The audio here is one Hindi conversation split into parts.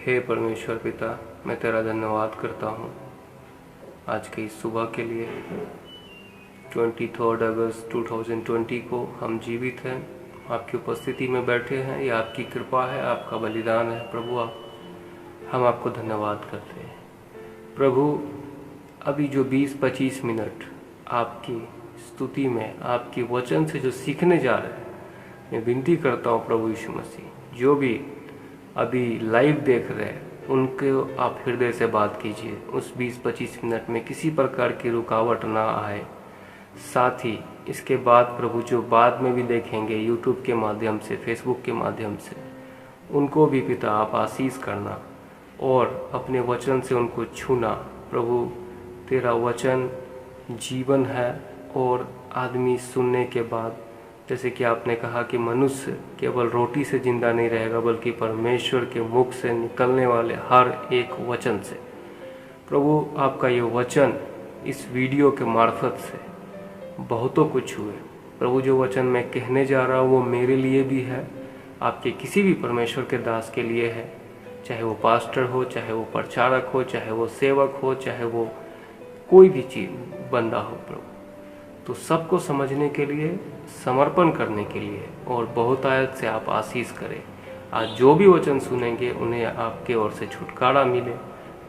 हे परमेश्वर पिता, मैं तेरा धन्यवाद करता हूँ आज के इस सुबह के लिए। 23 अगस्त 2020 को हम जीवित हैं, आपकी उपस्थिति में बैठे हैं। ये आपकी कृपा है, आपका बलिदान है प्रभु। हम आपको धन्यवाद करते हैं प्रभु। अभी जो 20-25 मिनट आपकी स्तुति में, आपके वचन से जो सीखने जा रहे हैं, मैं विनती करता हूँ प्रभु यीशु मसीह, जो भी अभी लाइव देख रहे हैं उनको आप हृदय से बात कीजिए। उस 20-25 मिनट में किसी प्रकार की रुकावट ना आए। साथ ही इसके बाद प्रभु जो बाद में भी देखेंगे यूट्यूब के माध्यम से, फेसबुक के माध्यम से, उनको भी पिता आप आशीष करना और अपने वचन से उनको छूना। प्रभु तेरा वचन जीवन है और आदमी सुनने के बाद, जैसे कि आपने कहा कि मनुष्य केवल रोटी से जिंदा नहीं रहेगा बल्कि परमेश्वर के मुख से निकलने वाले हर एक वचन से। प्रभु आपका ये वचन इस वीडियो के मार्फत से बहुतों को छुए। प्रभु जो वचन मैं कहने जा रहा हूँ वो मेरे लिए भी है, आपके किसी भी परमेश्वर के दास के लिए है, चाहे वो पास्टर हो, चाहे वो प्रचारक हो, चाहे वो सेवक हो, चाहे वो कोई भी चीज बंदा हो प्रभु। तो सबको समझने के लिए, समर्पण करने के लिए और बहुतायत से आप आशीष करें। आज जो भी वचन सुनेंगे उन्हें आपके ओर से छुटकारा मिले,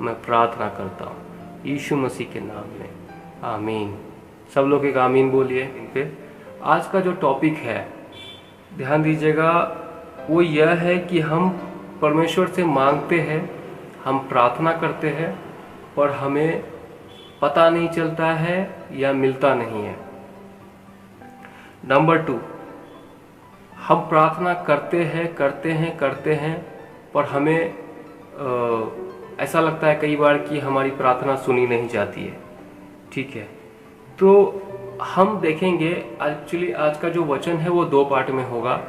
मैं प्रार्थना करता हूँ यीशु मसीह के नाम में, आमीन। सब लोग एक आमीन बोलिए। इन पे आज का जो टॉपिक है, ध्यान दीजिएगा, वो यह है कि हम परमेश्वर से मांगते हैं, हम प्रार्थना करते हैं, पर हमें पता नहीं चलता है या मिलता नहीं है। नंबर 2, हम प्रार्थना करते हैं पर हमें ऐसा लगता है कई बार कि हमारी प्रार्थना सुनी नहीं जाती है। ठीक है, तो हम देखेंगे एक्चुअली आज का जो वचन है वो 2 पार्ट में होगा।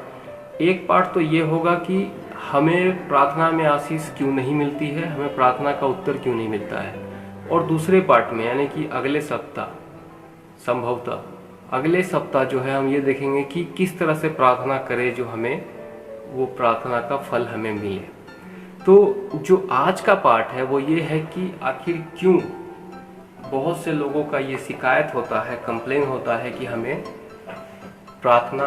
एक पार्ट तो ये होगा कि हमें प्रार्थना में आशीष क्यों नहीं मिलती है, हमें प्रार्थना का उत्तर क्यों नहीं मिलता है। और दूसरे पार्ट में यानी कि अगले सप्ताह, संभवतः अगले सप्ताह जो है, हम ये देखेंगे कि किस तरह से प्रार्थना करें जो हमें वो प्रार्थना का फल हमें मिले। तो जो आज का पार्ट है वो ये है कि आखिर क्यों बहुत से लोगों का ये शिकायत होता है, कंप्लेन होता है कि हमें प्रार्थना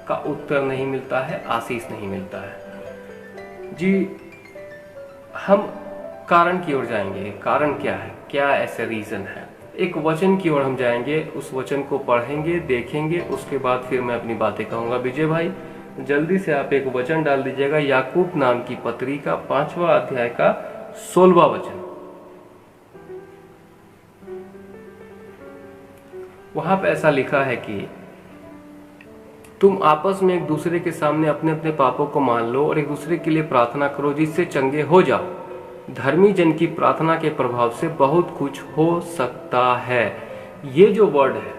का उत्तर नहीं मिलता है, आशीष नहीं मिलता है। जी, हम कारण की ओर जाएंगे। कारण क्या है, क्या ऐसे रीजन है। एक वचन की ओर हम जाएंगे, उस वचन को पढ़ेंगे, देखेंगे, उसके बाद फिर मैं अपनी बातें कहूंगा। विजय भाई जल्दी से आप एक वचन डाल दीजिएगा, याकूब नाम की पत्री का 5वां अध्याय का 16वां वचन। वहां पे ऐसा लिखा है कि तुम आपस में एक दूसरे के सामने अपने अपने पापों को मान लो और एक दूसरे के लिए प्रार्थना करो जिससे चंगे हो जाओ। धर्मी जन की प्रार्थना के प्रभाव से बहुत कुछ हो सकता है। ये जो वर्ड है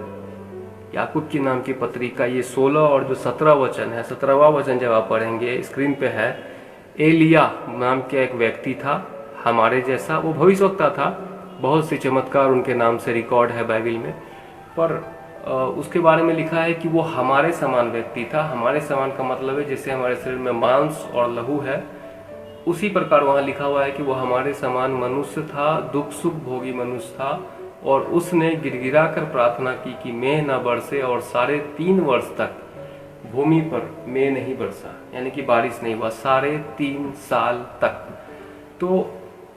याकूब की नाम की पत्री का, ये 16 और जो 17 वचन है, 17वां वचन जब आप पढ़ेंगे, स्क्रीन पे है, एलिया नाम का एक व्यक्ति था हमारे जैसा, वो भविष्यवक्ता था। बहुत से चमत्कार उनके नाम से रिकॉर्ड है बाइबल में, पर उसके बारे में लिखा है कि वो हमारे समान व्यक्ति था। हमारे समान का मतलब है जैसे हमारे शरीर में मांस और लहू है, उसी प्रकार वहां लिखा हुआ है कि वो हमारे समान मनुष्य था, दुख सुख भोगी मनुष्य था। और उसने गिड़गिड़ा कर प्रार्थना की कि मेघ न बरसे, और 3.5 वर्ष तक भूमि पर मेघ नहीं बरसा, यानी कि बारिश नहीं हुआ 3.5 साल तक। तो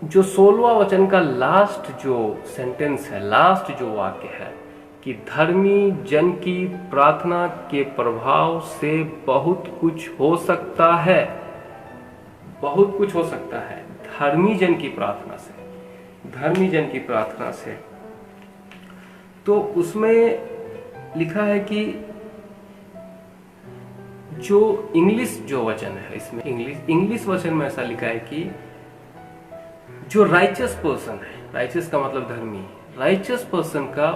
जो 16वां वचन का लास्ट जो सेंटेंस है, लास्ट जो वाक्य है कि धर्मी जन की प्रार्थना के प्रभाव से बहुत कुछ हो सकता है, बहुत कुछ हो सकता है धर्मी जन की प्रार्थना से, धर्मी जन की प्रार्थना से। तो उसमें लिखा है कि जो इंग्लिश जो वचन है, इसमें इंग्लिश वचन में ऐसा लिखा है कि जो राइचस पर्सन है, राइचस का मतलब धर्मी, राइचस पर्सन का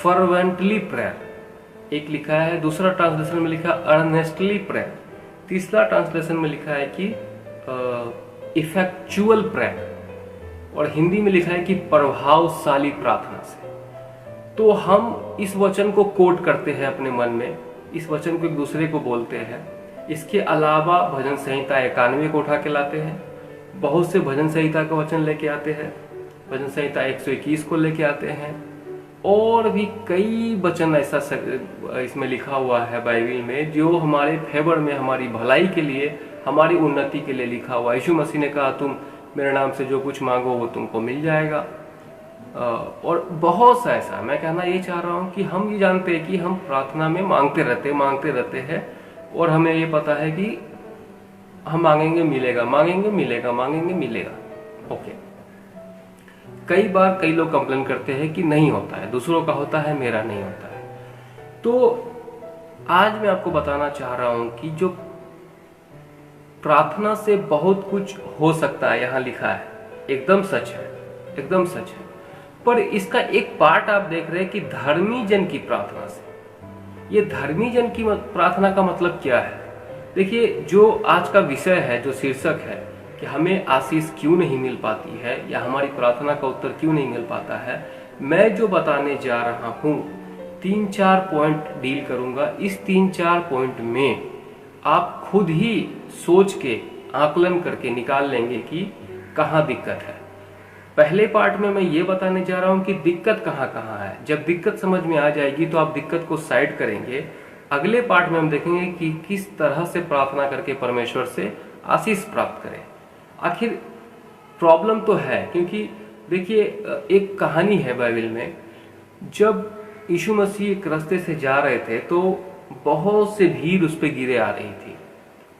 फर्वेंटली प्रेयर एक लिखा है। दूसरा ट्रांसलेशन में लिखा अर्नेस्टली प्रेयर। तीसरा ट्रांसलेशन में लिखा है कि इफेक्चुअल प्रेयर, और हिंदी में लिखा है कि प्रभावशाली प्रार्थना से। तो हम इस वचन को कोट करते हैं अपने मन में, इस वचन को एक दूसरे को बोलते हैं। इसके अलावा भजन संहिता 91 को उठा के लाते हैं, बहुत से भजन संहिता का वचन लेके आते हैं, भजन संहिता 121 को लेके आते हैं, और भी कई वचन ऐसा इसमें लिखा हुआ है बाइबल में जो हमारे फेवर में, हमारी भलाई के लिए, हमारी उन्नति के लिए लिखा हुआ। यीशु मसीह ने कहा तुम मेरे नाम से जो कुछ मांगो वो तुमको मिल जाएगा। और बहुत सा ऐसा, मैं कहना ये चाह रहा हूँ कि हम ये जानते हैं कि हम प्रार्थना में मांगते रहते हैं, और हमें ये पता है कि हम मांगेंगे मिलेगा, मांगेंगे मिलेगा, मांगेंगे मिलेगा। ओके, कई बार कई लोग कंप्लेन करते हैं कि नहीं होता है, दूसरों का होता है, मेरा नहीं होता है। तो आज मैं आपको बताना चाह रहा हूं कि जो प्रार्थना से बहुत कुछ हो सकता है, यहां लिखा है, एकदम सच है, एकदम सच है। पर इसका एक पार्ट आप देख रहे हैं कि धर्मी जन की प्रार्थना से। ये धर्मी जन की प्रार्थना का मतलब क्या है? देखिए, जो आज का विषय है, जो शीर्षक है कि हमें आशीष क्यों नहीं मिल पाती है या हमारी प्रार्थना का उत्तर क्यों नहीं मिल पाता है, मैं जो बताने जा रहा हूं 3-4 पॉइंट डील करूंगा। इस 3-4 पॉइंट में आप खुद ही सोच के आकलन करके निकाल लेंगे कि कहाँ दिक्कत है। पहले पार्ट में मैं ये बताने जा रहा हूं कि दिक्कत कहाँ कहाँ है। जब दिक्कत समझ में आ जाएगी तो आप दिक्कत को साइड करेंगे। अगले पार्ट में हम देखेंगे कि किस तरह से प्रार्थना करके परमेश्वर से आशीष प्राप्त करें। आखिर प्रॉब्लम तो है, क्योंकि देखिए, एक कहानी है बाइबल में, जब यीशु मसीह एक रास्ते से जा रहे थे तो बहुत से भीड़ उस पर गिरे आ रही थी,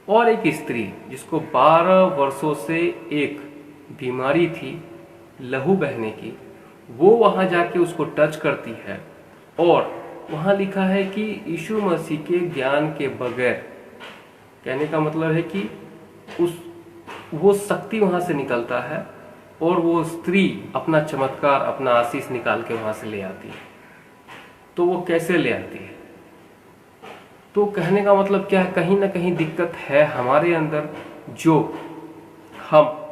और एक स्त्री जिसको 12 वर्षों से एक बीमारी थी लहू बहने की, वो वहां जाके उसको टच करती है, और वहां लिखा है कि यीशु मसीह के ज्ञान के बगैर, कहने का मतलब है कि वो शक्ति वहां से निकलता है और वो स्त्री अपना चमत्कार, अपना आशीष निकाल के वहां से ले आती है। तो वो कैसे ले आती है? तो कहने का मतलब क्या है, कहीं ना कहीं दिक्कत है हमारे अंदर, जो हम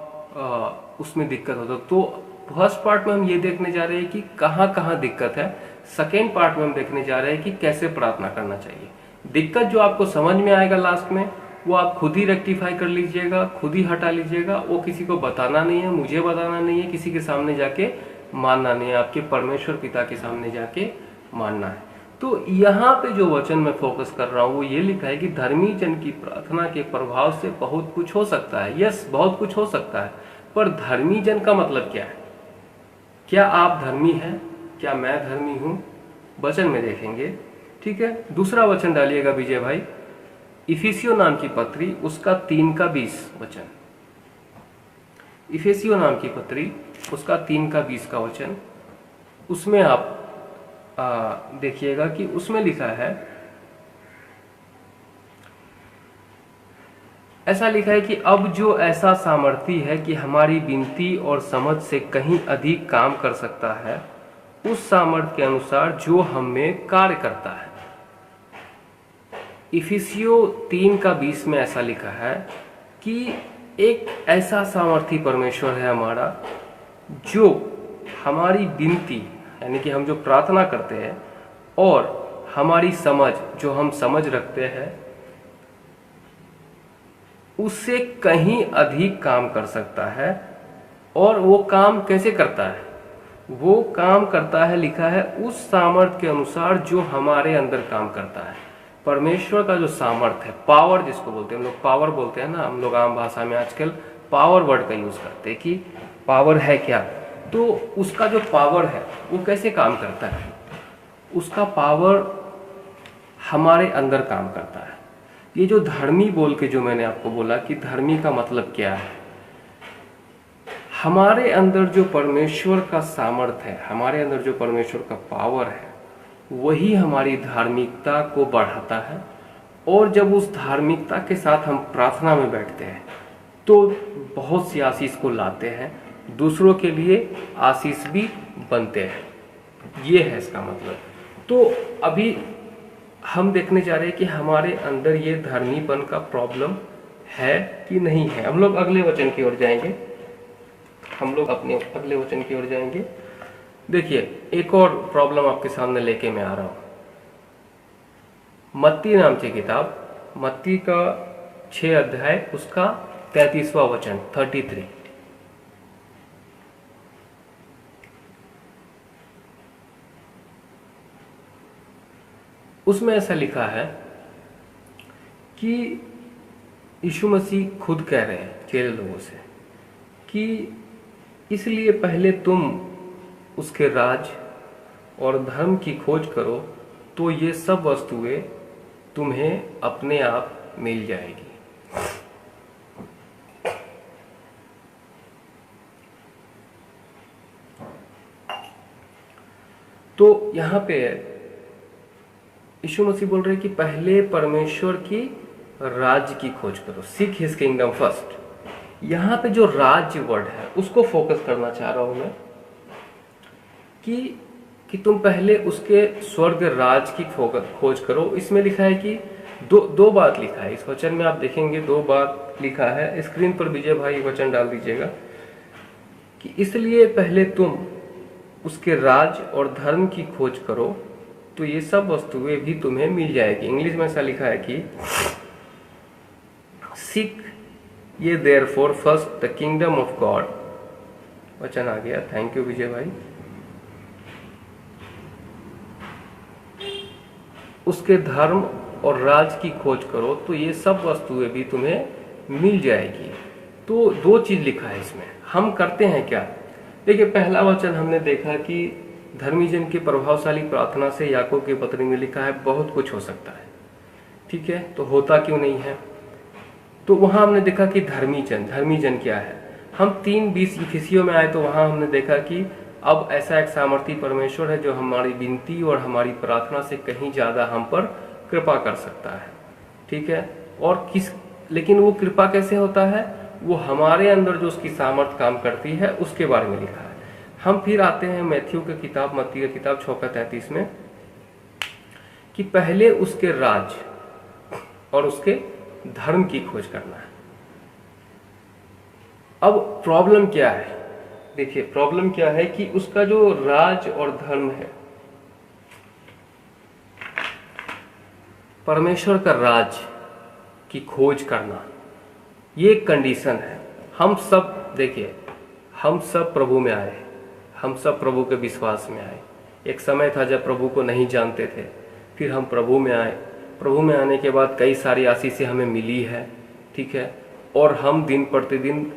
उसमें दिक्कत होता। तो फर्स्ट पार्ट में हम ये देखने जा रहे हैं कि कहाँ कहाँ दिक्कत है। सेकेंड पार्ट में हम देखने जा रहे हैं कि कैसे प्रार्थना करना चाहिए। दिक्कत जो आपको समझ में आएगा लास्ट में, वो आप खुद ही रेक्टिफाई कर लीजिएगा, खुद ही हटा लीजिएगा। वो किसी को बताना नहीं है, मुझे बताना नहीं है, किसी के सामने जाके मानना नहीं है, आपके परमेश्वर पिता के सामने जाके मानना है। तो यहाँ पे जो वचन मैं फोकस कर रहा हूँ वो ये लिखा है कि धर्मी जन की प्रार्थना के प्रभाव से बहुत कुछ हो सकता है। यस, बहुत कुछ हो सकता है, पर धर्मी जन का मतलब क्या है? क्या आप धर्मी हैं? क्या मैं धर्मी हूं? वचन में देखेंगे, ठीक है। दूसरा वचन डालिएगा विजय भाई, इफिसियो नाम की पत्री, उसका 3:20 वचन। इफिसियो नाम की पत्री, उसका 3:20 का वचन। उसमें आप देखिएगा कि उसमें लिखा है, ऐसा लिखा है कि अब जो ऐसा सामर्थी है कि हमारी विनती और समझ से कहीं अधिक काम कर सकता है, उस सामर्थ्य के अनुसार जो हम में कार्य करता है। इफिसियो 3:20 में ऐसा लिखा है कि एक ऐसा सामर्थी परमेश्वर है हमारा, जो हमारी विनती, यानी कि हम जो प्रार्थना करते हैं, और हमारी समझ, जो हम समझ रखते हैं, उससे कहीं अधिक काम कर सकता है। और वो काम कैसे करता है? वो काम करता है, लिखा है, उस सामर्थ्य के अनुसार जो हमारे अंदर काम करता है। परमेश्वर का जो सामर्थ्य है, पावर जिसको बोलते हैं हम लोग, पावर बोलते हैं ना हम लोग आम भाषा में आजकल पावर वर्ड का यूज करते हैं कि पावर है क्या। तो उसका जो पावर है वो कैसे काम करता है? उसका पावर हमारे अंदर काम करता है। ये जो धर्मी बोल के जो मैंने आपको बोला कि धर्मी का मतलब क्या है, हमारे अंदर जो परमेश्वर का सामर्थ्य है, हमारे अंदर जो परमेश्वर का पावर है, वही हमारी धार्मिकता को बढ़ाता है। और जब उस धार्मिकता के साथ हम प्रार्थना में बैठते हैं तो बहुत सी आशीष को लाते हैं, दूसरों के लिए आशीष भी बनते हैं। ये है इसका मतलब। तो अभी हम देखने जा रहे हैं कि हमारे अंदर ये धर्मीपन का प्रॉब्लम है कि नहीं है। हम लोग अगले वचन की ओर जाएंगे, हम लोग अपने अगले वचन की ओर जाएंगे। देखिए, एक और प्रॉब्लम आपके सामने लेके मैं आ रहा हूं। मत्ती नाम की किताब, मत्ती का 6 अध्याय, उसका 33वां वचन, 33। उसमें ऐसा लिखा है कि यीशु मसीह खुद कह रहे हैं चेले लोगों से कि इसलिए पहले तुम उसके राज और धर्म की खोज करो तो ये सब वस्तुएं तुम्हें अपने आप मिल जाएगी। तो यहाँ पे यीशु मसीह बोल रहे हैं कि पहले परमेश्वर की राज्य की खोज करो, सीक हिज किंगडम फर्स्ट। यहाँ पे जो राज्य वर्ड है उसको फोकस करना चाह रहा हूं मैं कि तुम पहले उसके स्वर्ग राज की खोज करो। इसमें लिखा है कि दो बात लिखा है इस वचन में, आप देखेंगे 2 बात लिखा है। स्क्रीन पर विजय भाई वचन डाल दीजिएगा कि इसलिए पहले तुम उसके राज और धर्म की खोज करो तो ये सब वस्तुएं भी तुम्हें मिल जाएगी। इंग्लिश में ऐसा लिखा है कि सीक ये therefore first the kingdom of God. वचन आ गया, थैंक यू विजय भाई। उसके धर्म और राज की खोज करो तो ये सब वस्तुएं भी तुम्हें मिल जाएगी। तो 2 चीज लिखा है इसमें। हम करते हैं क्या? देखिए, पहला वचन हमने देखा कि धर्मी जन की प्रभावशाली प्रार्थना से याकूब की पत्री में लिखा है बहुत कुछ हो सकता है। ठीक है, तो होता क्यों नहीं है? तो वहां हमने देखा कि धर्मी जन क्या है। हम 3:20 इफिसियों में आए तो वहां हमने देखा कि अब ऐसा एक सामर्थी परमेश्वर है जो हमारी विनती और हमारी प्रार्थना से कहीं ज्यादा हम पर कृपा कर सकता है। ठीक है, और लेकिन वो कृपा कैसे होता है? वो हमारे अंदर जो उसकी सामर्थ काम करती है उसके बारे में लिखा है। हम फिर आते हैं मत्ती की किताब 6:33 में कि पहले उसके राज और उसके धर्म की खोज करना है। अब प्रॉब्लम क्या है? देखिए, प्रॉब्लम क्या है कि उसका जो राज और धर्म है, परमेश्वर का राज की खोज करना, ये एक कंडीशन है। हम सब देखिए, हम सब प्रभु में आए, हम सब प्रभु के विश्वास में आए। एक समय था जब प्रभु को नहीं जानते थे, फिर हम प्रभु में आए। प्रभु में आने के बाद कई सारी आशीषें हमें मिली है। ठीक है, और हम दिन प्रतिदिन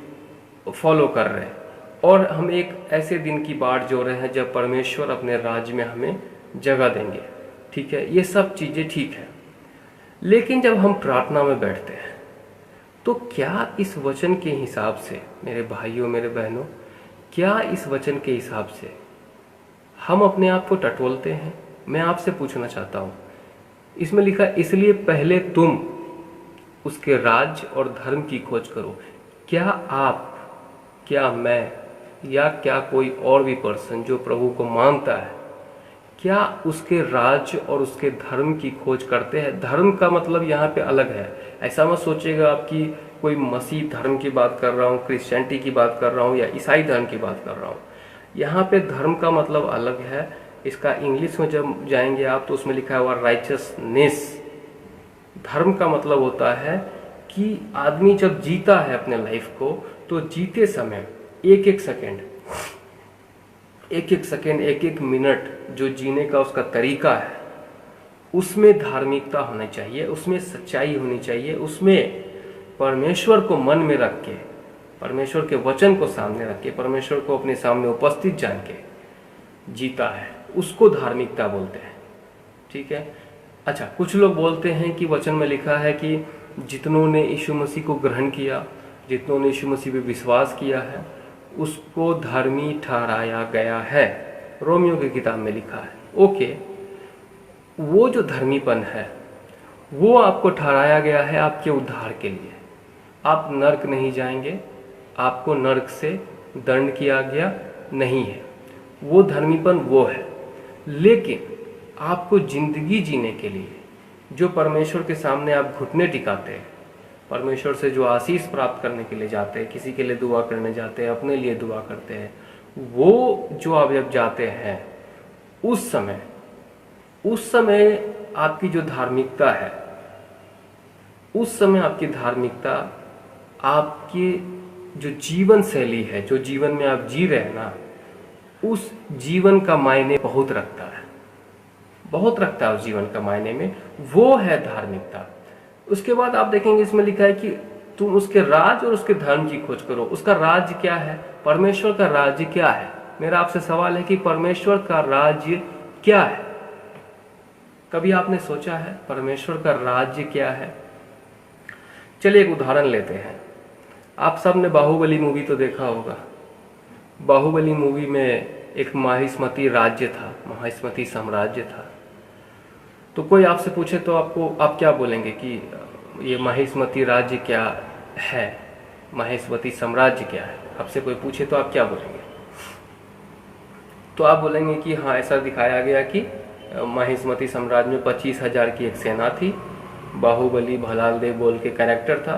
फॉलो कर रहे हैं और हम एक ऐसे दिन की बाट जो रहे हैं जब परमेश्वर अपने राज्य में हमें जगह देंगे। ठीक है, ये सब चीजें ठीक है, लेकिन जब हम प्रार्थना में बैठते हैं तो क्या इस वचन के हिसाब से, मेरे भाइयों मेरे बहनों, क्या इस वचन के हिसाब से हम अपने आप को टटोलते हैं? मैं आपसे पूछना चाहता हूं। इसमें लिखा इसलिए पहले तुम उसके राज और धर्म की खोज करो। क्या आप, क्या मैं, या क्या कोई और भी पर्सन जो प्रभु को मानता है, क्या उसके राज और उसके धर्म की खोज करते हैं? धर्म का मतलब यहाँ पे अलग है। ऐसा मत सोचिएगा आप कि कोई मसीह धर्म की बात कर रहा हूँ, क्रिश्चियनिटी की बात कर रहा हूँ या ईसाई धर्म की बात कर रहा हूँ। यहाँ पे धर्म का मतलब अलग है। इसका इंग्लिश में जब जाएंगे आप तो उसमें लिखा हुआ राइचसनेस। धर्म का मतलब होता है कि आदमी जब जीता है अपने लाइफ को तो जीते समय एक एक सेकंड एक एक मिनट जो जीने का उसका तरीका है, उसमें धार्मिकता होनी चाहिए, उसमें सच्चाई होनी चाहिए, उसमें परमेश्वर को मन में रख के, परमेश्वर के वचन को सामने रख के, परमेश्वर को अपने सामने उपस्थित जान के जीता है, उसको धार्मिकता बोलते हैं। ठीक है, अच्छा, कुछ लोग बोलते हैं कि वचन में लिखा है कि जितनों ने यीशु मसीह को ग्रहण किया, जितनों ने यीशु मसीह पे विश्वास किया है, उसको धर्मी ठहराया गया है। रोमियो की किताब में लिखा है। ओके, वो जो धर्मीपन है वो आपको ठहराया गया है आपके उद्धार के लिए। आप नरक नहीं जाएंगे, आपको नरक से दंड किया गया नहीं है, वो धर्मीपन वो है। लेकिन आपको जिंदगी जीने के लिए जो परमेश्वर के सामने आप घुटने टिकाते हैं, परमेश्वर से जो आशीष प्राप्त करने के लिए जाते हैं, किसी के लिए दुआ करने जाते हैं, अपने लिए दुआ करते हैं, वो जो आप जब जाते हैं उस समय आपकी जो धार्मिकता है, उस समय आपकी धार्मिकता, आपकी जो जीवन शैली है, जो जीवन में आप जी रहे हैं ना, उस जीवन का मायने बहुत रखता है, बहुत रखता है उस जीवन का मायने में, वो है धार्मिकता। उसके बाद आप देखेंगे इसमें लिखा है कि तुम उसके राज और उसके धर्म की खोज करो। उसका राज्य क्या है? परमेश्वर का राज्य क्या है? मेरा आपसे सवाल है कि परमेश्वर का राज्य क्या है? कभी आपने सोचा है परमेश्वर का राज्य क्या है? चलिए एक उदाहरण लेते हैं। आप सब ने बाहुबली मूवी तो देखा होगा। बाहुबली मूवी में एक माहिष्मती राज्य था, माहिष्मती साम्राज्य था। तो कोई आपसे पूछे तो आप क्या बोलेंगे कि ये माहिष्मती राज्य क्या है, माहिष्मती साम्राज्य क्या है? आपसे कोई पूछे तो आप क्या बोलेंगे? तो आप बोलेंगे कि हाँ, ऐसा दिखाया गया कि माहिष्मती साम्राज्य में 25,000 की एक सेना थी। बाहुबली भलाल देव बोल के कैरेक्टर था।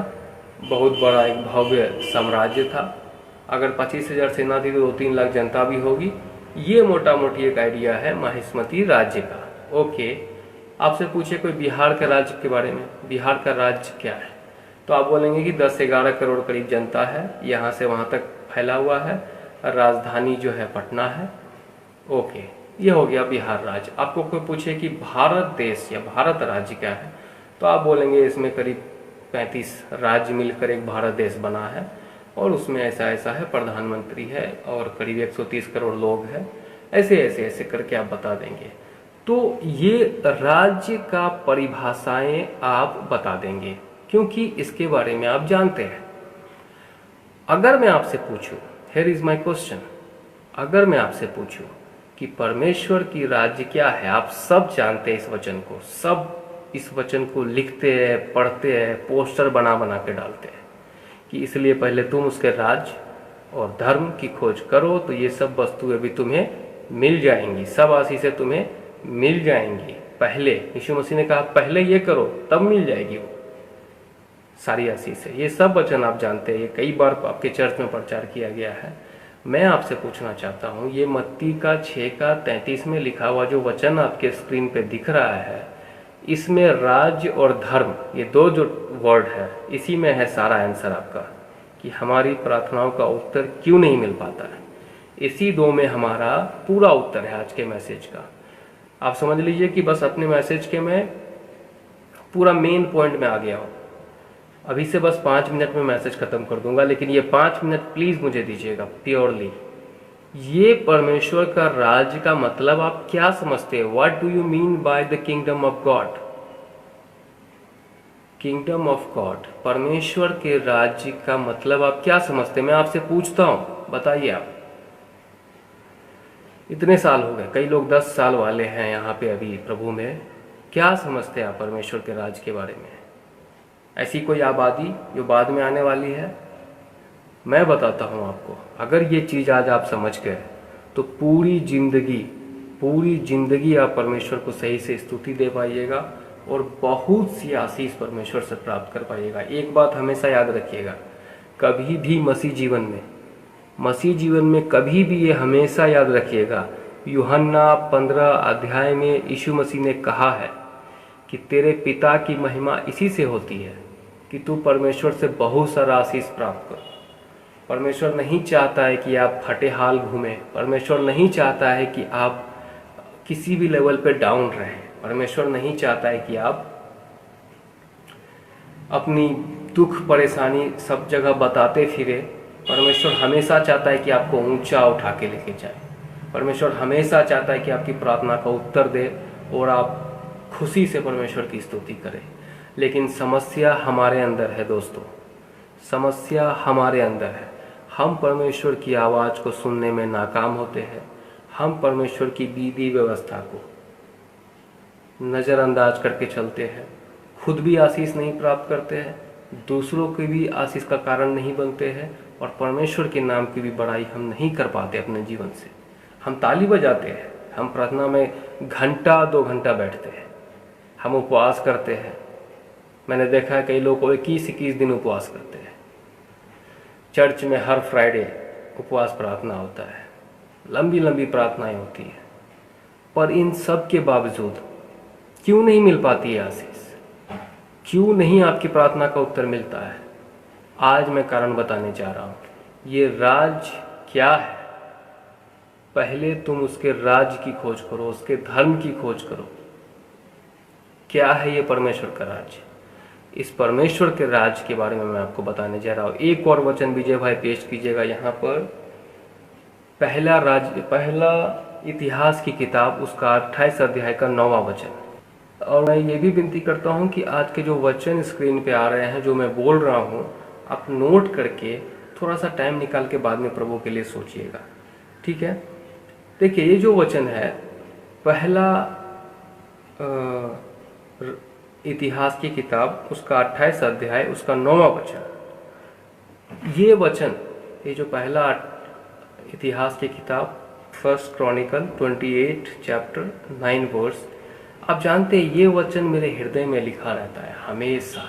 बहुत बड़ा एक भव्य साम्राज्य था। अगर 25,000 सेना थी तो 2-3 लाख जनता भी होगी। ये मोटा मोटी एक आइडिया है माहिष्मती राज्य का। ओके, आपसे पूछे कोई बिहार के राज्य के बारे में, बिहार का राज्य क्या है? तो आप बोलेंगे कि 10 से 11 करोड़ करीब जनता है, यहाँ से वहाँ तक फैला हुआ है, राजधानी जो है पटना है। ओके, ये हो गया बिहार राज्य। आपको कोई पूछे कि भारत देश या भारत राज्य क्या है, तो आप बोलेंगे इसमें करीब 35 राज्य मिलकर एक भारत देश बना है और उसमें ऐसा ऐसा है, प्रधानमंत्री है और करीब 130 करोड़ लोग हैं। ऐसे ऐसे ऐसे करके आप बता देंगे। तो ये राज्य का परिभाषाएं आप बता देंगे, क्योंकि इसके बारे में आप जानते हैं। अगर मैं आपसे पूछूं, हियर इज माय क्वेश्चन, अगर मैं आपसे पूछूं कि परमेश्वर की राज्य क्या है, आप सब जानते हैं इस वचन को, सब इस वचन को लिखते हैं, पढ़ते हैं, पोस्टर बना बना के डालते हैं कि इसलिए पहले तुम उसके राज और धर्म की खोज करो तो ये सब वस्तुएं भी तुम्हें मिल जाएंगी, सब आशीषें तुम्हें मिल जाएंगी। पहले यीशु मसीह ने कहा पहले ये करो तब मिल जाएगी वो सारी आशीषें। ये सब वचन आप जानते हैं, ये कई बार आपके चर्च में प्रचार किया गया है। मैं आपसे पूछना चाहता हूँ, ये मत्ती का 6:33 में लिखा हुआ जो वचन आपके स्क्रीन पे दिख रहा है, इसमें राज्य और धर्म, ये दो जो वर्ड है, इसी में है सारा आंसर आपका कि हमारी प्रार्थनाओं का उत्तर क्यों नहीं मिल पाता है। इसी दो में हमारा पूरा उत्तर है आज के मैसेज का। आप समझ लीजिए कि बस अपने मैसेज के मैं पूरा मेन पॉइंट में आ गया हूँ। अभी से बस 5 मिनट में मैसेज खत्म कर दूंगा, लेकिन ये 5 मिनट प्लीज मुझे दीजिएगा प्योरली। ये परमेश्वर का राज्य का मतलब आप क्या समझते हैं? What do you mean by the kingdom of God? Kingdom of God, परमेश्वर के राज्य का मतलब आप क्या समझते हैं? मैं आपसे पूछता हूं, बताइए आप। इतने साल हो गए, कई लोग 10 साल वाले हैं यहाँ पे अभी प्रभु में, क्या समझते हैं आप परमेश्वर के राज्य के बारे में? ऐसी कोई आबादी जो बाद में आने वाली है? मैं बताता हूँ आपको, अगर ये चीज़ आज आप समझ गए तो पूरी जिंदगी आप परमेश्वर को सही से स्तुति दे पाइएगा और बहुत सी आशीष परमेश्वर से प्राप्त कर पाइएगा। एक बात हमेशा याद रखिएगा, कभी भी मसीह जीवन में कभी भी ये हमेशा याद रखिएगा, यूहन्ना 15 अध्याय में यीशु मसीह ने कहा है कि तेरे पिता की महिमा इसी से होती है कि तू परमेश्वर से बहुत सारा आशीष प्राप्त कर। परमेश्वर नहीं चाहता है कि आप फटे हाल घूमें। परमेश्वर नहीं चाहता है कि आप किसी भी लेवल पे डाउन रहें। परमेश्वर नहीं चाहता है कि आप अपनी दुख परेशानी सब जगह बताते फिरे। परमेश्वर हमेशा चाहता है कि आपको ऊंचा उठा के लेके जाए। परमेश्वर हमेशा चाहता है कि आपकी प्रार्थना का उत्तर दे और आप खुशी से परमेश्वर की स्तुति करें। लेकिन समस्या हमारे अंदर है दोस्तों, समस्या हमारे अंदर है। हम परमेश्वर की आवाज़ को सुनने में नाकाम होते हैं। हम परमेश्वर की विधि व्यवस्था को नज़रअंदाज करके चलते हैं। खुद भी आशीष नहीं प्राप्त करते हैं, दूसरों की भी आशीष का कारण नहीं बनते हैं और परमेश्वर के नाम की भी बड़ाई हम नहीं कर पाते अपने जीवन से। हम ताली बजाते हैं, हम प्रार्थना में घंटा 2 घंटा बैठते हैं, हम उपवास करते हैं। मैंने देखा है कई लोग 21 दिन उपवास करते हैं। चर्च में हर फ्राइडे उपवास प्रार्थना होता है, लंबी लंबी प्रार्थनाएं होती है, पर इन सब के बावजूद क्यों नहीं मिल पाती है आशीष? क्यों नहीं आपकी प्रार्थना का उत्तर मिलता है? आज मैं कारण बताने जा रहा हूँ। ये राज क्या है? पहले तुम उसके राज्य की खोज करो, उसके धर्म की खोज करो, क्या है ये परमेश्वर का राज। इस परमेश्वर के राज के बारे में मैं आपको बताने जा रहा हूँ। एक और वचन विजय भाई पेश कीजिएगा यहाँ पर, पहला इतिहास की किताब उसका 28 अध्याय का 9वां वचन। और मैं ये भी विनती करता हूँ कि आज के जो वचन स्क्रीन पे आ रहे हैं, जो मैं बोल रहा हूँ, आप नोट करके थोड़ा सा टाइम निकाल के बाद में प्रभु के लिए सोचिएगा, ठीक है। देखिए ये जो वचन है, पहला इतिहास की किताब उसका 28 अध्याय उसका 9वां वचन। ये वचन, ये जो पहला इतिहास की किताब फर्स्ट क्रॉनिकल 28 चैप्टर 9 वर्स, आप जानते हैं ये वचन मेरे हृदय में लिखा रहता है हमेशा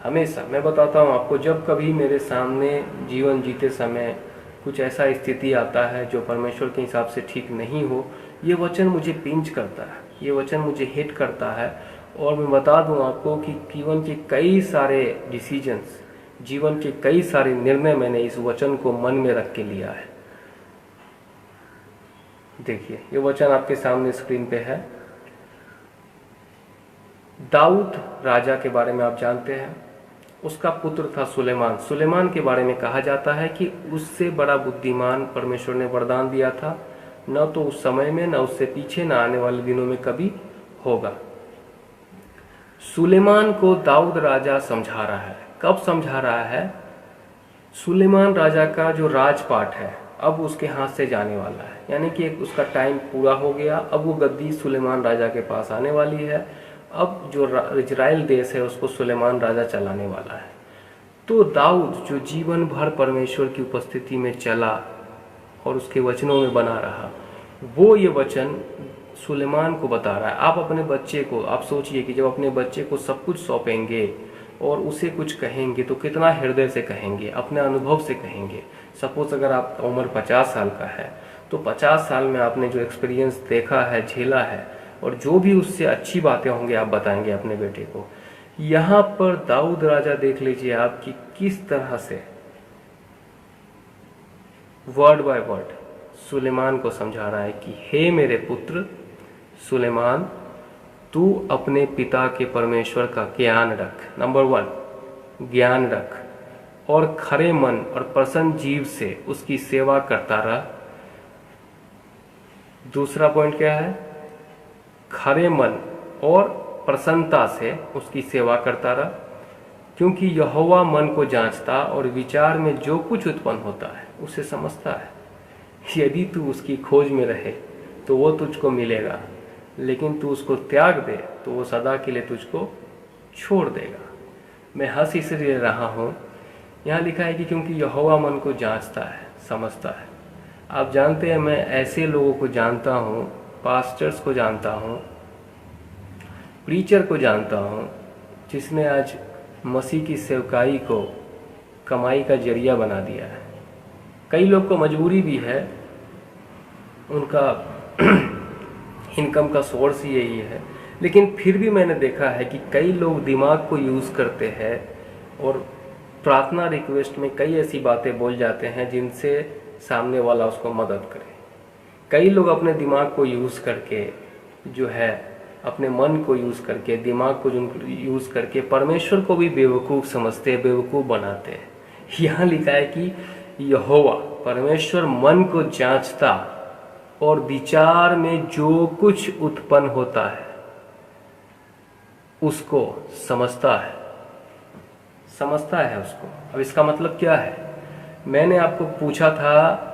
हमेशा। मैं बताता हूँ आपको, जब कभी मेरे सामने जीवन जीते समय कुछ ऐसा स्थिति आता है जो परमेश्वर के हिसाब से ठीक नहीं हो, ये वचन मुझे पिंच करता है, ये वचन मुझे हिट करता है। और मैं बता दूं आपको कि जीवन के कई सारे डिसीजंस, जीवन के कई सारे निर्णय मैंने इस वचन को मन में रख के लिया है। देखिए ये वचन आपके सामने स्क्रीन पे है। दाऊद राजा के बारे में आप जानते हैं, उसका पुत्र था सुलेमान। सुलेमान के बारे में कहा जाता है कि उससे बड़ा बुद्धिमान परमेश्वर ने वरदान दिया था, न तो उस समय में, न उससे पीछे, न आने वाले दिनों में कभी होगा। सुलेमान को दाऊद राजा समझा रहा है। कब समझा रहा है? सुलेमान राजा का जो राजपाट है अब उसके हाथ से जाने वाला है, यानी कि उसका टाइम पूरा हो गया। अब वो गद्दी सुलेमान राजा के पास आने वाली है। अब जो इजराइल देश है उसको सुलेमान राजा चलाने वाला है। तो दाऊद जो जीवन भर परमेश्वर की उपस्थिति में चला और उसके वचनों में बना रहा, वो ये वचन सुलेमान को बता रहा है। आप अपने बच्चे को, आप सोचिए कि जब अपने बच्चे को सब कुछ सौंपेंगे और उसे कुछ कहेंगे तो कितना हृदय से कहेंगे, अपने अनुभव से कहेंगे। सपोज अगर आपका उम्र 50 साल का है तो 50 साल में आपने जो एक्सपीरियंस देखा है, झेला है, और जो भी उससे अच्छी बातें होंगी आप बताएंगे अपने बेटे को। यहाँ पर दाऊद राजा देख लीजिए आप कि किस तरह से वर्ड बाय वर्ड सुलेमान को समझा रहा है कि हे मेरे पुत्र सुलेमान, तू अपने पिता के परमेश्वर का ज्ञान रख। नंबर 1, ज्ञान रख, और खरे मन और प्रसन्न जीव से उसकी सेवा करता रह। दूसरा पॉइंट क्या है? खरे मन और प्रसन्नता से उसकी सेवा करता रह, क्योंकि यहोवा मन को जांचता और विचार में जो कुछ उत्पन्न होता है उसे समझता है। यदि तू उसकी खोज में रहे तो वो तुझको मिलेगा, लेकिन तू उसको त्याग दे तो वो सदा के लिए तुझको छोड़ देगा। मैं हंस इसलिए रहा हूँ, यहाँ लिखा है कि क्योंकि यहोवा मन को जांचता है, समझता है। आप जानते हैं मैं ऐसे लोगों को जानता हूँ, पास्टर्स को जानता हूँ, प्रीचर को जानता हूँ, जिसने आज मसीह की सेवकाई को कमाई का जरिया बना दिया है। कई लोग को मजबूरी भी है, उनका इनकम का सोर्स ही यही है, लेकिन फिर भी मैंने देखा है कि कई लोग दिमाग को यूज़ करते हैं और प्रार्थना रिक्वेस्ट में कई ऐसी बातें बोल जाते हैं जिनसे सामने वाला उसको मदद करे। कई लोग अपने दिमाग को यूज़ करके, जो है अपने मन को यूज़ करके, दिमाग को यूज़ करके परमेश्वर को भी बेवकूफ़ समझते हैं, बेवकूफ़ बनाते हैं। यहाँ लिखा है कि यहोवा परमेश्वर मन को जांचता और विचार में जो कुछ उत्पन्न होता है उसको समझता है, समझता है उसको। अब इसका मतलब क्या है? मैंने आपको पूछा था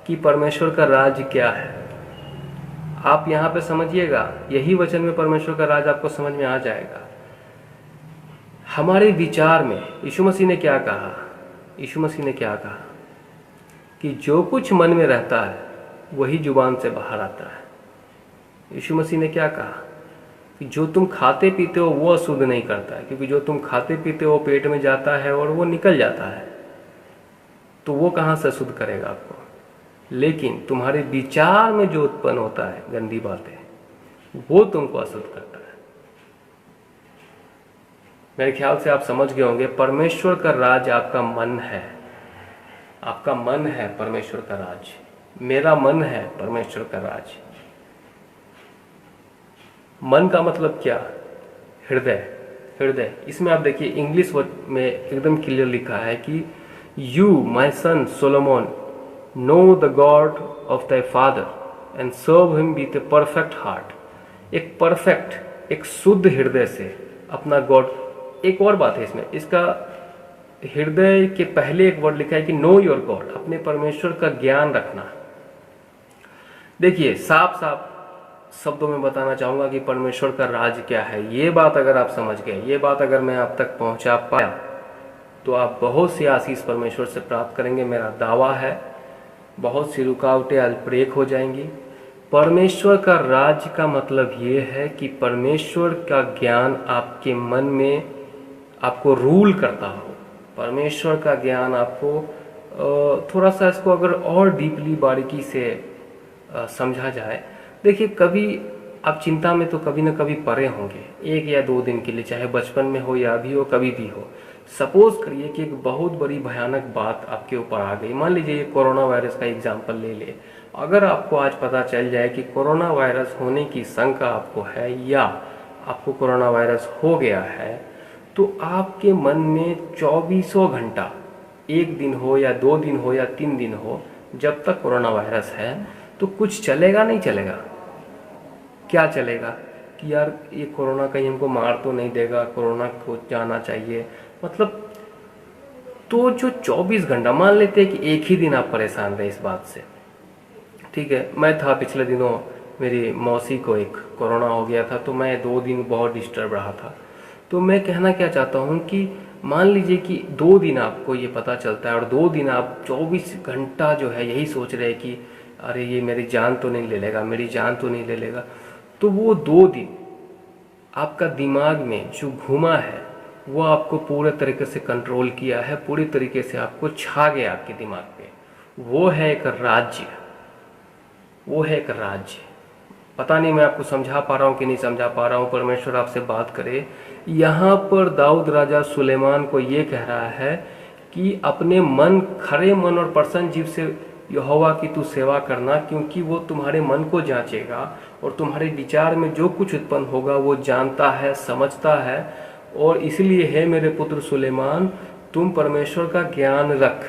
कि परमेश्वर का राज्य क्या है। आप यहाँ पे समझिएगा, यही वचन में परमेश्वर का राज आपको समझ में आ जाएगा। हमारे विचार में यीशु मसीह ने क्या कहा? यीशु मसीह ने क्या कहा कि जो कुछ मन में रहता है वही जुबान से बाहर आता है। यीशु मसीह ने क्या कहा कि जो तुम खाते पीते हो वो अशुद्ध नहीं करता है, क्योंकि जो तुम खाते पीते हो पेट में जाता है और वो निकल जाता है, तो वो कहाँ से अशुद्ध करेगा आपको। लेकिन तुम्हारे विचार में जो उत्पन्न होता है गंदी बातें, वो तुमको अशुद्ध करता है। मेरे ख्याल से आप समझ गए होंगे, परमेश्वर का राज आपका मन है। आपका मन है परमेश्वर का राज, मेरा मन है परमेश्वर का राज। मन का मतलब क्या? हृदय, हृदय, इसमें आप देखिए इंग्लिश में एकदम क्लियर लिखा है कि you my son Solomon know the God of thy father and serve him with a perfect heart. एक परफेक्ट, एक शुद्ध हृदय से अपना गॉड। एक और बात है इसमें, इसका हृदय के पहले एक वर्ड लिखा है कि नो योर गॉड, अपने परमेश्वर का ज्ञान रखना। देखिए साफ साफ शब्दों में बताना चाहूंगा कि परमेश्वर का राज क्या है। ये बात अगर आप समझ गए, ये बात अगर मैं आप तक पहुंचा पाया, तो आप बहुत सी आशीष परमेश्वर से प्राप्त करेंगे। मेरा दावा है बहुत सी रुकावटें आज ब्रेक हो जाएंगी। परमेश्वर का राज का मतलब ये है कि परमेश्वर का ज्ञान आपके मन में आपको रूल करता हो। परमेश्वर का ज्ञान आपको थोड़ा सा, इसको अगर और डीपली बारीकी से समझा जाए, देखिए कभी आप चिंता में तो कभी ना कभी पड़े होंगे, 1 या 2 दिन के लिए, चाहे बचपन में हो या अभी हो, कभी भी हो। सपोज करिए कि एक बहुत बड़ी भयानक बात आपके ऊपर आ गई। मान लीजिए ये कोरोना वायरस का एग्जाम्पल ले ले। अगर आपको आज पता चल जाए कि कोरोना वायरस होने की शंका आपको है या आपको कोरोना वायरस हो गया है, तो आपके मन में 24 घंटा, 1 दिन हो या 2 दिन हो या 3 दिन हो, जब तक कोरोना वायरस है, तो कुछ चलेगा नहीं चलेगा? क्या चलेगा कि यार ये कोरोना कहीं हमको मार तो नहीं देगा, कोरोना को जाना चाहिए, मतलब। तो जो 24 घंटा, मान लेते हैं कि एक ही दिन आप परेशान रहे इस बात से, ठीक है। मैं था पिछले दिनों, मेरी मौसी को एक कोरोना हो गया था, तो मैं 2 दिन बहुत डिस्टर्ब रहा था। तो मैं कहना क्या चाहता हूँ कि मान लीजिए कि 2 दिन आपको ये पता चलता है और 2 दिन आप 24 घंटा जो है यही सोच रहे हैं कि अरे ये मेरी जान तो नहीं ले लेगा, मेरी जान तो नहीं ले लेगा। तो वो 2 दिन आपका दिमाग में जो घुमा है वो आपको पूरे तरीके से कंट्रोल किया है, पूरी तरीके से आपको छा गया आपके दिमाग पे। वो है एक राज्य, वो है एक राज्य। पता नहीं मैं आपको समझा पा रहा हूँ कि नहीं समझा पा रहा हूँ, परमेश्वर आपसे बात करे। यहाँ पर दाऊद राजा सुलेमान को ये कह रहा है कि अपने मन, खरे मन और प्रसन्न जीव से यहोवा की तू सेवा करना, क्योंकि वो तुम्हारे मन को जांचेगा और तुम्हारे विचार में जो कुछ उत्पन्न होगा वो जानता है, समझता है। और इसलिए है मेरे पुत्र सुलेमान, तुम परमेश्वर का ज्ञान रख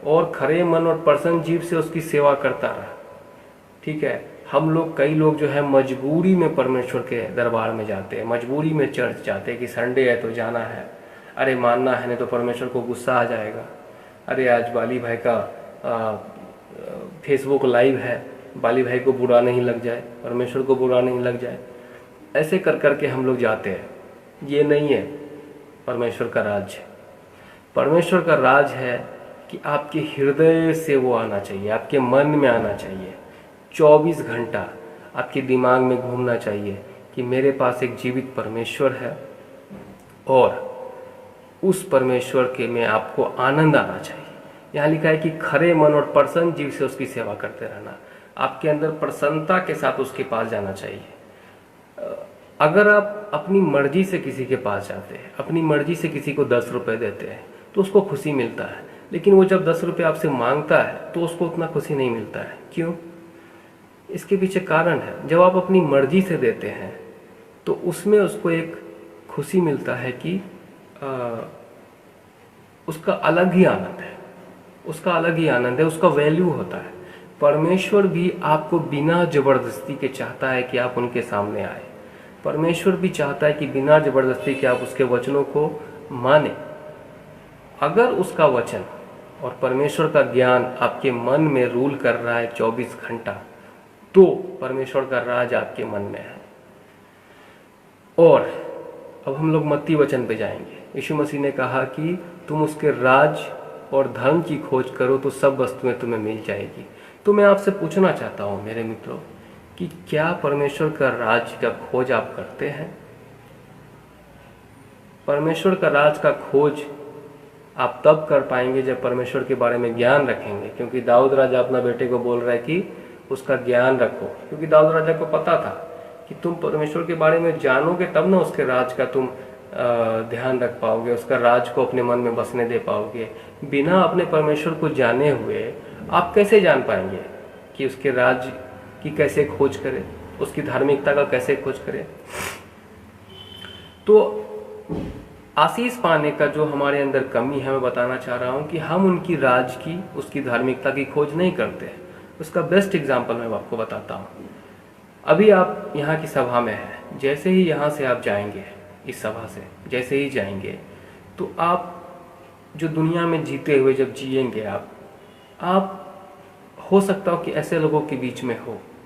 और खरे मन और प्रसन्न जीव से उसकी सेवा करता रहा। ठीक है। हम लोग, कई लोग जो है मजबूरी में परमेश्वर के दरबार में जाते हैं, मजबूरी में चर्च जाते हैं कि संडे है तो जाना है, अरे मानना है, नहीं तो परमेश्वर को गुस्सा आ जाएगा। अरे आज बाली भाई का फेसबुक लाइव है, बाली भाई को बुरा नहीं लग जाए, परमेश्वर को बुरा नहीं लग जाए। ऐसे कर करके हम लोग जाते हैं। ये नहीं है परमेश्वर का राज। परमेश्वर का राज है कि आपके हृदय से वो आना चाहिए, आपके मन में आना चाहिए, 24 घंटा आपके दिमाग में घूमना चाहिए कि मेरे पास एक जीवित परमेश्वर है और उस परमेश्वर के में आपको आनंद आना चाहिए। यहाँ लिखा है कि खरे मन और प्रसन्न जीव से उसकी सेवा करते रहना। आपके अंदर प्रसन्नता के साथ उसके पास जाना चाहिए। अगर आप अपनी मर्जी से किसी के पास जाते हैं, अपनी मर्जी से किसी को 10 रुपए देते हैं तो उसको खुशी मिलता है, लेकिन वो जब 10 रुपये आपसे मांगता है तो उसको उतना खुशी नहीं मिलता है। क्यों? इसके पीछे कारण है। जब आप अपनी मर्जी से देते हैं तो उसमें उसको एक खुशी मिलता है कि उसका अलग ही आनंद है, उसका अलग ही आनंद है, उसका वैल्यू होता है। परमेश्वर भी आपको बिना जबरदस्ती के चाहता है कि आप उनके सामने आए। परमेश्वर भी चाहता है कि बिना जबरदस्ती के आप उसके वचनों को माने। अगर उसका वचन और परमेश्वर का ज्ञान आपके मन में रूल कर रहा है 24 घंटा, तो परमेश्वर का राज आपके मन में है। और अब हम लोग मत्ती वचन पे जाएंगे। यीशु मसीह ने कहा कि तुम उसके राज और धर्म की खोज करो तो सब वस्तुएं तुम्हें मिल जाएगी। तो मैं आपसे पूछना चाहता हूं मेरे मित्रों कि क्या परमेश्वर का राज का खोज आप करते हैं? परमेश्वर का राज का खोज आप तब कर पाएंगे जब परमेश्वर के बारे में ज्ञान रखेंगे, क्योंकि दाऊद राजा अपना बेटे को बोल रहा है कि उसका ज्ञान रखो, क्योंकि दाऊद राजा को पता था कि तुम परमेश्वर के बारे में जानोगे तब ना उसके राज का तुम ध्यान रख पाओगे, उसका राज को अपने मन में बसने दे पाओगे। बिना अपने परमेश्वर को जाने हुए आप कैसे जान पाएंगे कि उसके राज की कैसे खोज करें, उसकी धार्मिकता का कैसे खोज करें? तो आशीष पाने का जो हमारे अंदर कमी है, मैं बताना चाह रहा हूँ कि हम उनकी राज की, उसकी धार्मिकता की खोज नहीं करते। उसका बेस्ट एग्जाम्पल मैं आपको बताता हूँ। अभी आप यहाँ की सभा में हैं, जैसे ही यहाँ से आप जाएंगे, इस सभा से जैसे ही जाएंगे, तो आप जो दुनिया में जीते हुए जब जिएंगे, आप हो सकता हो कि ऐसे लोगों के बीच में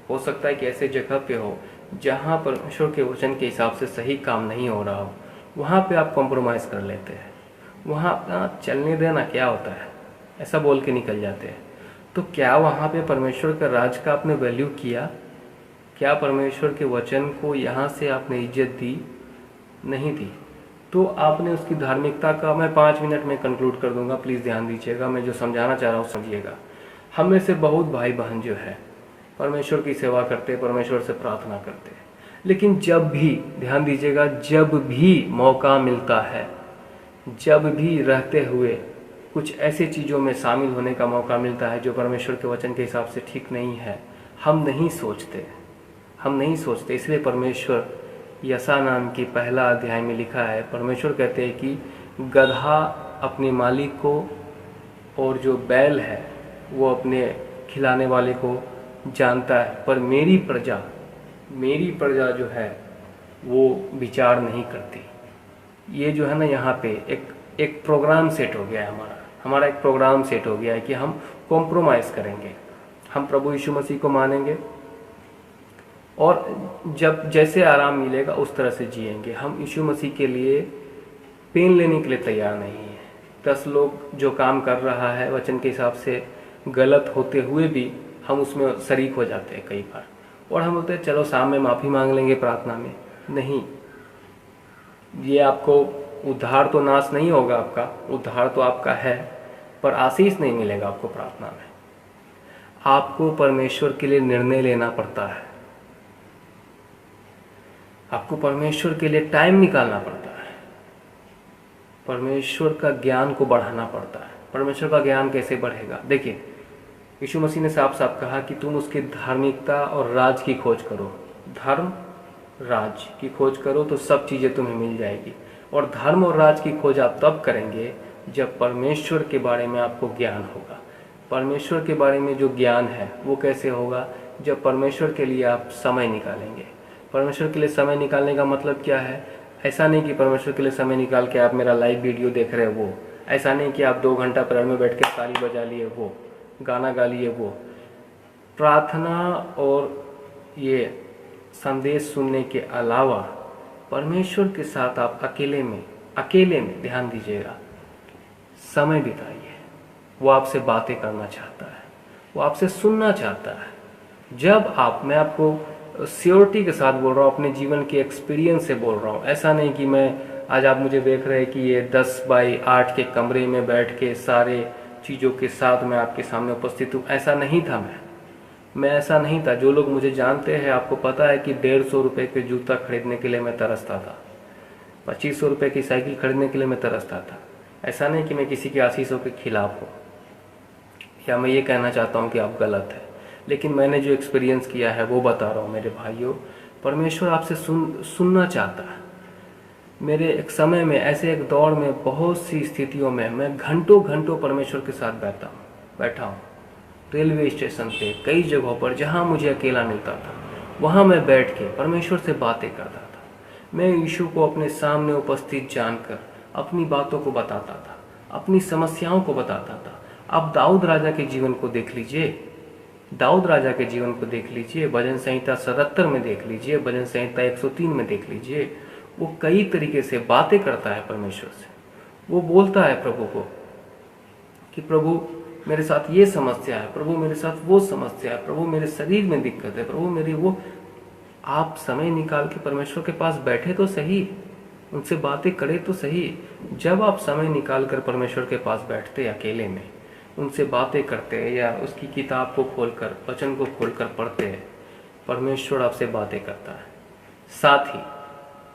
हो सकता है कि ऐसे जगह पे हो जहाँ परमेश्वर के वचन के हिसाब से सही काम नहीं हो रहा हो, वहाँ पे आप कॉम्प्रोमाइज़ कर लेते हैं। वहाँ अपना चलने देना क्या होता है, ऐसा बोल के निकल जाते हैं। तो क्या वहाँ पे परमेश्वर का राज का आपने वैल्यू किया? क्या परमेश्वर के वचन को यहाँ से आपने इज्जत दी? नहीं दी। तो आपने उसकी धार्मिकता का, मैं 5 मिनट में कंक्लूड कर दूंगा, प्लीज़ ध्यान दीजिएगा, मैं जो समझाना चाह रहा हूँ समझिएगा। हम में से बहुत भाई बहन जो है परमेश्वर की सेवा करते, परमेश्वर से प्रार्थना करते, लेकिन जब भी, ध्यान दीजिएगा, जब भी मौका मिलता है, जब भी रहते हुए कुछ ऐसी चीज़ों में शामिल होने का मौका मिलता है जो परमेश्वर के वचन के हिसाब से ठीक नहीं है, हम नहीं सोचते। इसलिए परमेश्वर, यशा नाम की पहला अध्याय में लिखा है, परमेश्वर कहते हैं कि गधा अपने मालिक को और जो बैल है वो अपने खिलाने वाले को जानता है, पर मेरी प्रजा जो है वो विचार नहीं करती। ये जो है ना, यहाँ पे एक प्रोग्राम सेट हो गया है, हमारा एक प्रोग्राम सेट हो गया है कि हम कॉम्प्रोमाइज़ करेंगे, हम प्रभु यीशु मसीह को मानेंगे और जब जैसे आराम मिलेगा उस तरह से जिएंगे। हम यीशु मसीह के लिए पेन लेने के लिए तैयार नहीं है। 10 लोग जो काम कर रहा है वचन के हिसाब से गलत होते हुए भी हम उसमें शरीक हो जाते हैं कई बार, और हम बोलते हैं चलो शाम में माफ़ी मांग लेंगे प्रार्थना में। नहीं, ये आपको उद्धार तो नाश नहीं होगा, आपका उद्धार तो आपका है, पर आशीष नहीं मिलेगा आपको प्रार्थना में। आपको परमेश्वर के लिए निर्णय लेना पड़ता है, आपको परमेश्वर के लिए टाइम निकालना पड़ता है, परमेश्वर का ज्ञान को बढ़ाना पड़ता है। परमेश्वर का ज्ञान कैसे बढ़ेगा? देखिए, यीशु मसीह ने साफ साफ कहा कि तुम उसकी धार्मिकता और राज की खोज करो, धर्म राज की खोज करो तो सब चीज़ें तुम्हें मिल जाएगी। और धर्म और राज की खोज आप तब करेंगे जब परमेश्वर के बारे में आपको ज्ञान होगा। परमेश्वर के बारे में जो ज्ञान है वो कैसे होगा? जब परमेश्वर के लिए आप समय निकालेंगे। परमेश्वर के लिए समय निकालने का मतलब क्या है? ऐसा नहीं कि परमेश्वर के लिए समय निकाल के आप मेरा लाइव वीडियो देख रहे हो, वो ऐसा नहीं कि आप 2 घंटा प्रेयर में बैठ के ताली बजा लिए, वो गाना गा लिए। वो प्रार्थना और ये संदेश सुनने के अलावा परमेश्वर के साथ आप अकेले में ध्यान दीजिएगा, समय बिताइए। वो आपसे बातें करना चाहता है, वो आपसे सुनना चाहता है। जब आप, मैं आपको श्योरिटी के साथ बोल रहा हूँ, अपने जीवन के एक्सपीरियंस से बोल रहा हूँ, ऐसा नहीं कि मैं, आज आप मुझे देख रहे हैं कि ये 10 बाई 8 के कमरे में बैठ के सारे चीज़ों के साथ मैं आपके सामने उपस्थित हूँ, ऐसा नहीं था। मैं ऐसा नहीं था। जो लोग मुझे जानते हैं, आपको पता है कि 150 रुपये के जूता खरीदने के लिए मैं तरसता था, 2500 रुपये की साइकिल खरीदने के लिए मैं तरसता था। ऐसा नहीं कि मैं किसी के आशीषों के खिलाफ हूँ या मैं ये कहना चाहता हूँ कि आप गलत है, लेकिन मैंने जो एक्सपीरियंस किया है वो बता रहा हूँ मेरे भाइयों। परमेश्वर आपसे सुनना चाहता है। मेरे एक समय में, ऐसे एक दौर में, बहुत सी स्थितियों में मैं घंटों परमेश्वर के साथ बैठा हूँ। रेलवे स्टेशन पे, कई जगहों पर जहाँ मुझे अकेला मिलता था, वहाँ मैं बैठ के परमेश्वर से बातें करता था। मैं यीशु को अपने सामने उपस्थित जानकर अपनी बातों को बताता था, अपनी समस्याओं को बताता था। आप दाऊद राजा के जीवन को देख लीजिए, भजन संहिता 77 में देख लीजिए, भजन संहिता 103 में देख लीजिए। वो कई तरीके से बातें करता है परमेश्वर से। वो बोलता है प्रभु को कि प्रभु मेरे साथ ये समस्या है, प्रभु मेरे साथ वो समस्या है, प्रभु मेरे शरीर में दिक्कत है, प्रभु मेरी वो। आप समय निकाल के परमेश्वर के पास बैठे तो सही, उनसे बातें करे तो सही। जब आप समय निकाल कर परमेश्वर के पास बैठते, अकेले में उनसे बातें करते या उसकी किताब को खोलकर, वचन को खोलकर पढ़ते हैं, परमेश्वर आपसे बातें करता है। साथ ही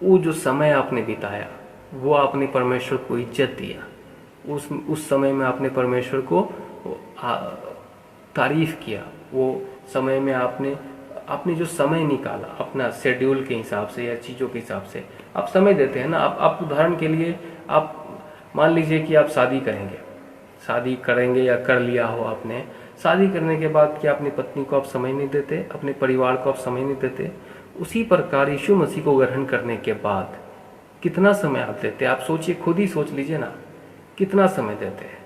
वो जो समय आपने बिताया, वो आपने परमेश्वर को इज्जत दिया। उस समय में आपने परमेश्वर को तारीफ किया। वो समय में आपने आपने जो समय निकाला अपना शेड्यूल के हिसाब से या चीज़ों के हिसाब से आप समय देते हैं ना। आप उदाहरण के लिए आप मान लीजिए कि आप शादी करेंगे या कर लिया हो आपने, शादी करने के बाद क्या अपनी पत्नी को आप समय नहीं देते, अपने परिवार को आप समय नहीं देते? उसी प्रकार यीशु मसीह को ग्रहण करने के बाद कितना समय आप देते? आप सोचिए, खुद ही सोच लीजिए ना, कितना समय देते हैं?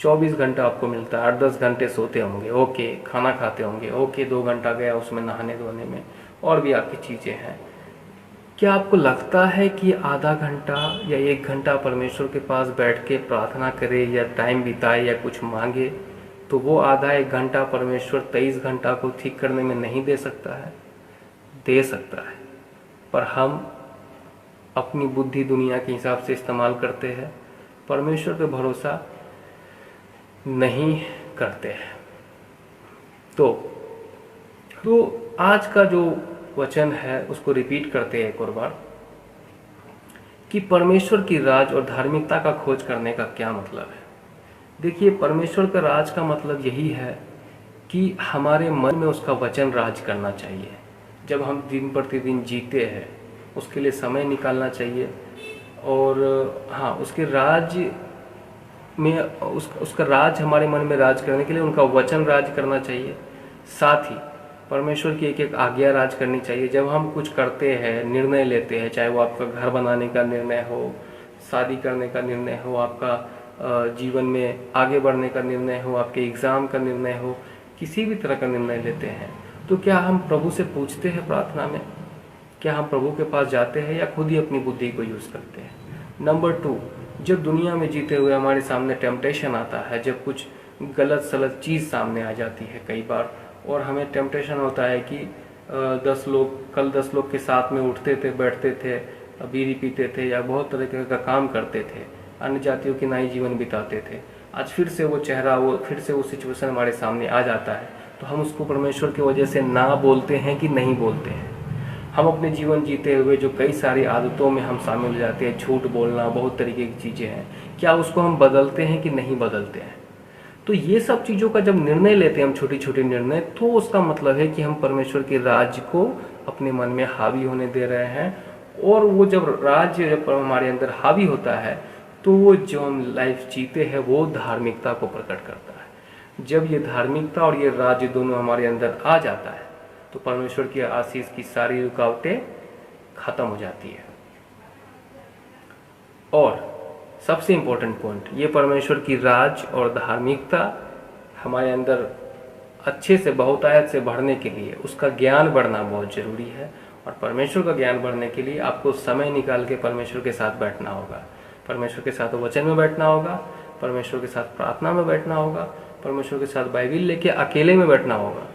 24 घंटा आपको मिलता है, 8-10 घंटे सोते होंगे, ओके, खाना खाते होंगे, ओके, 2 घंटा गया उसमें नहाने धोने में, और भी आपकी चीज़ें हैं। क्या आपको लगता है कि आधा घंटा या 1 घंटा परमेश्वर के पास बैठ के प्रार्थना करे या टाइम बिताए या कुछ मांगे तो वो आधा 1 घंटा परमेश्वर 23 घंटा को ठीक करने में नहीं दे सकता है? दे सकता है, पर हम अपनी बुद्धि दुनिया के हिसाब से इस्तेमाल करते हैं, परमेश्वर पे भरोसा नहीं करते हैं। तो आज का जो वचन है उसको रिपीट करते हैं एक और बार कि परमेश्वर की राज और धार्मिकता का खोज करने का क्या मतलब है। देखिए, परमेश्वर का राज का मतलब यही है कि हमारे मन में उसका वचन राज करना चाहिए। जब हम दिन प्रतिदिन जीते हैं उसके लिए समय निकालना चाहिए, और हाँ, उसके राज में उसका राज हमारे मन में राज करने के लिए उनका वचन राज करना चाहिए। साथ ही परमेश्वर की एक एक आज्ञा राज करनी चाहिए। जब हम कुछ करते हैं, निर्णय लेते हैं, चाहे वो आपका घर बनाने का निर्णय हो, शादी करने का निर्णय हो, आपका जीवन में आगे बढ़ने का निर्णय हो, आपके एग्ज़ाम का निर्णय हो, किसी भी तरह का निर्णय लेते हैं, तो क्या हम प्रभु से पूछते हैं प्रार्थना में? क्या हम प्रभु के पास जाते हैं या खुद ही अपनी बुद्धि को यूज़ करते हैं? नंबर 2, जब दुनिया में जीते हुए हमारे सामने टेम्पटेशन आता है, जब कुछ गलत सलत चीज़ सामने आ जाती है कई बार, और हमें टेम्पटेशन होता है कि 10 लोग के साथ में उठते थे, बैठते थे, बीड़ी पीते थे या बहुत तरह का काम करते थे, अन्य जातियों की नई जीवन बिताते थे, आज फिर से वो सिचुएशन हमारे सामने आ जाता है, तो हम उसको परमेश्वर की वजह से ना बोलते हैं कि नहीं बोलते हैं? हम अपने जीवन जीते हुए जो कई सारी आदतों में हम शामिल हो जाते हैं, झूठ बोलना, बहुत तरीके की चीज़ें हैं, क्या उसको हम बदलते हैं कि नहीं बदलते हैं? तो ये सब चीज़ों का जब निर्णय लेते हैं हम, छोटी छोटी निर्णय, तो उसका मतलब है कि हम परमेश्वर के राज्य को अपने मन में हावी होने दे रहे हैं। और वो जब हमारे अंदर हावी होता है तो वो जो हम लाइफ जीते हैं वो धार्मिकता को प्रकट करता है। जब ये धार्मिकता और ये राज्य दोनों हमारे अंदर आ जाता है तो परमेश्वर की आशीष की सारी रुकावटें खत्म हो जाती है। और सबसे इम्पोर्टेंट पॉइंट, ये परमेश्वर की राज और धार्मिकता हमारे अंदर अच्छे से बहुतायत से बढ़ने के लिए उसका ज्ञान बढ़ना बहुत जरूरी है। और परमेश्वर का ज्ञान बढ़ने के लिए आपको समय निकाल के परमेश्वर के साथ बैठना होगा, परमेश्वर के साथ वचन में बैठना होगा, परमेश्वर के साथ प्रार्थना में बैठना होगा, परमेश्वर के साथ बाइबिल लेके अकेले में बैठना होगा।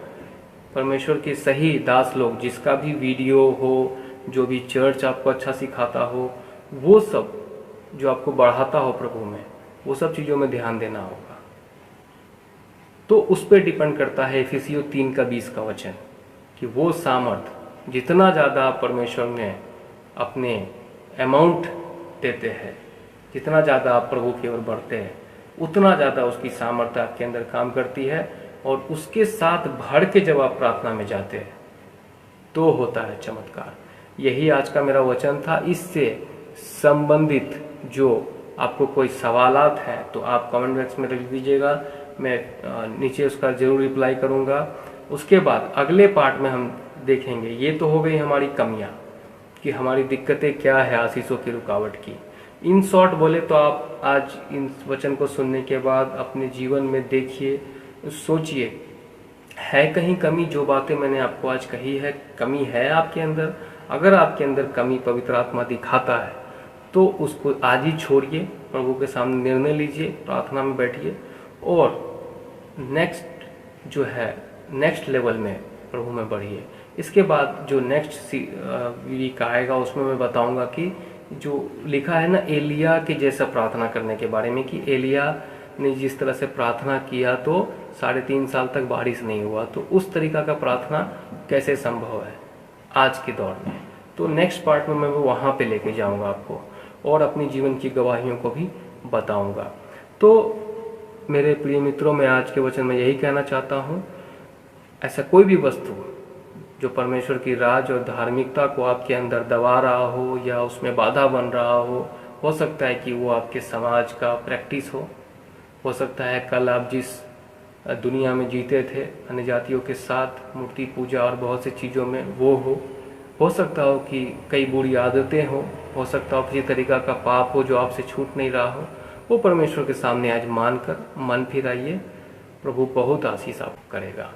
परमेश्वर के सही दास लोग, जिसका भी वीडियो हो, जो भी चर्च आपको अच्छा सिखाता हो, वो सब जो आपको बढ़ाता हो प्रभु में, वो सब चीज़ों में ध्यान देना होगा। तो उस पर डिपेंड करता है इफिसियों 3:20 का वचन कि वो सामर्थ जितना ज़्यादा आप परमेश्वर में अपने अमाउंट देते हैं, जितना ज़्यादा आप प्रभु की ओर बढ़ते हैं, उतना ज़्यादा उसकी सामर्थ्य आपके अंदर काम करती है। और उसके साथ भर के जब आप प्रार्थना में जाते हैं तो होता है चमत्कार। यही आज का मेरा वचन था। इससे संबंधित जो आपको कोई सवालात हैं तो आप कमेंट बॉक्स में रख दीजिएगा, मैं नीचे उसका जरूर रिप्लाई करूंगा। उसके बाद अगले पार्ट में हम देखेंगे, ये तो हो गई हमारी कमियां कि हमारी दिक्कतें क्या है आशीषों की रुकावट की। इन शॉर्ट बोले तो आप आज इन वचन को सुनने के बाद अपने जीवन में देखिए, सोचिए, है कहीं कमी? जो बातें मैंने आपको आज कही है, कमी है आपके अंदर? अगर आपके अंदर कमी पवित्र आत्मा दिखाता है तो उसको आज ही छोड़िए, प्रभु के सामने निर्णय लीजिए, प्रार्थना में बैठिए और नेक्स्ट लेवल में प्रभु में बढ़िए। इसके बाद जो नेक्स्ट वीक आएगा उसमें मैं बताऊंगा कि जो लिखा है ना एलिया के जैसा प्रार्थना करने के बारे में, कि एलिया ने जिस तरह से प्रार्थना किया तो 3.5 साल तक बारिश नहीं हुआ, तो उस तरीका का प्रार्थना कैसे संभव है आज के दौर में। तो नेक्स्ट पार्ट में मैं वहाँ पे लेके जाऊँगा आपको और अपनी जीवन की गवाहियों को भी बताऊँगा। तो मेरे प्रिय मित्रों, मैं आज के वचन में यही कहना चाहता हूँ, ऐसा कोई भी वस्तु जो परमेश्वर की राज और धार्मिकता को आपके अंदर दबा रहा हो या उसमें बाधा बन रहा हो सकता है कि वो आपके समाज का प्रैक्टिस हो सकता है कल आप जिस दुनिया में जीते थे अन्य जातियों के साथ मूर्ति पूजा और बहुत सी चीज़ों में वो हो सकता हो कि कई बुरी आदतें हो सकता हो किसी तरीका का पाप हो जो आपसे छूट नहीं रहा हो, वो परमेश्वर के सामने आज मानकर मन फिराइए, प्रभु बहुत आशीष आपको करेगा।